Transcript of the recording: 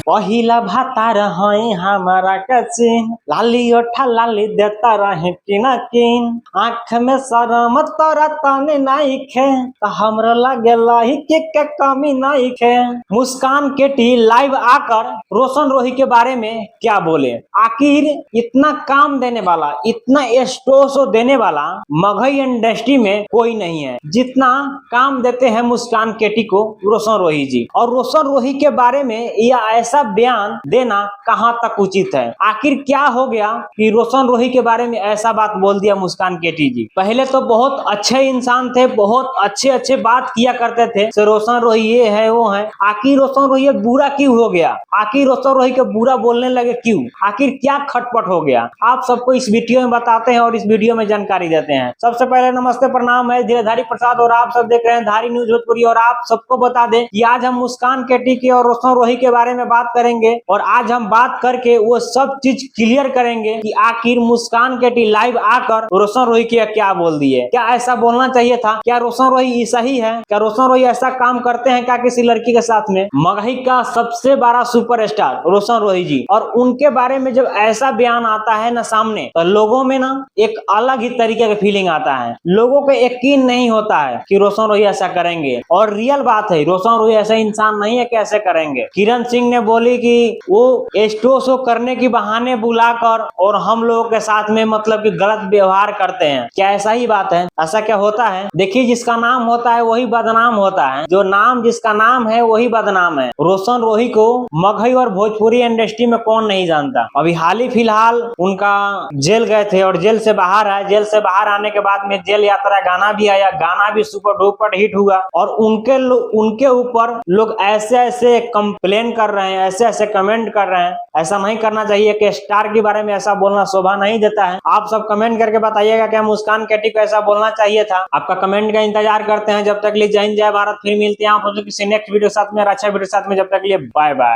पहिला भातार हई हमारा कचिन, लाली ओठा लाली देता रहे किना किन, आँख में शरम तोरा तने नहीं खे, तो हमरा लगेला ही के कमी नहीं खे। मुस्कान केटी लाइव आकर रोशन रोही के बारे में क्या बोले। आखिर इतना काम देने वाला, इतना स्टोसो देने वाला मगही इंडस्ट्री में कोई नहीं है जितना काम देते हैं मुस्कान केटी को रोशन रोही जी। और रोशन रोही के बारे में यह ऐसा बयान देना कहां तक उचित है। आखिर क्या हो गया कि रोशन रोही के बारे में ऐसा बात बोल दिया मुस्कान केटी जी। पहले तो बहुत अच्छे इंसान थे, बहुत अच्छे बात किया करते थे, तो रोशन रोही ये है वो है। आखिर रोशन रोही बुरा क्यों हो गया, आखिर रोशन रोही के बुरा बोलने लगे क्यों, आखिर क्या खटपट हो गया, आप सबको इस वीडियो में बताते हैं और इस वीडियो में जानकारी देते हैं। सबसे पहले नमस्ते प्रणाम, है धीरेधारी प्रसाद और आप सब देख रहे हैं धारी न्यूज भोजपुरी। और आप सबको बता दें कि आज हम मुस्कान केटी के और रोशन रोही के बारे में बात करेंगे और आज हम बात करके वो सब चीज क्लियर करेंगे कि आखिर मुस्कान केटी लाइव आकर रोशन रोही के क्या बोल दिए। क्या ऐसा बोलना चाहिए था? क्या रोशन रोही सही है? क्या रोशन रोही ऐसा काम करते हैं क्या किसी लड़की के साथ में? मगही का सबसे बड़ा सुपरस्टार रोशन रोही जी, और उनके बारे में जब ऐसा बयान आता है ना सामने, तो लोगों में ना एक अलग ही तरीके का फीलिंग आता है। लोगों को यकीन नहीं होता है कि रोशन रोही ऐसा करेंगे, और रियल बात है रोशन रोही ऐसा इंसान नहीं है कि ऐसे करेंगे। किरण सिंह ने बोली कि वो स्टो शो करने की बहाने बुलाकर और हम लोगों के साथ में मतलब कि गलत व्यवहार करते हैं। क्या ऐसा ही बात है? ऐसा क्या होता है? देखिए, जिसका नाम होता है वही बदनाम होता है, जो नाम जिसका नाम है वही बदनाम है। रोशन रोही को मगही और भोजपुरी इंडस्ट्री में कौन नहीं जानता। अभी हाल ही फिलहाल उनका जेल गए थे और जेल से बाहर आए। जेल से बाहर आने के बाद में जेल यात्रा गाना भी आया, गाना भी सुपर डुपर हिट हुआ, और उनके ऊपर लोग ऐसे कंप्लेन कर रहे हैं, ऐसे कमेंट कर रहे हैं। ऐसा नहीं करना चाहिए कि स्टार के बारे में ऐसा बोलना शोभा नहीं देता है। आप सब कमेंट करके बताइएगा क्या मुस्कान केटी को ऐसा बोलना चाहिए था? आपका कमेंट का इंतजार करते हैं। जब तक लिए जय हिंद जय भारत, फिर मिलते हैं आप किसी नेक्स्ट वीडियो साथ में, अच्छा वीडियो साथ में। जब तक लिए बाय बाय।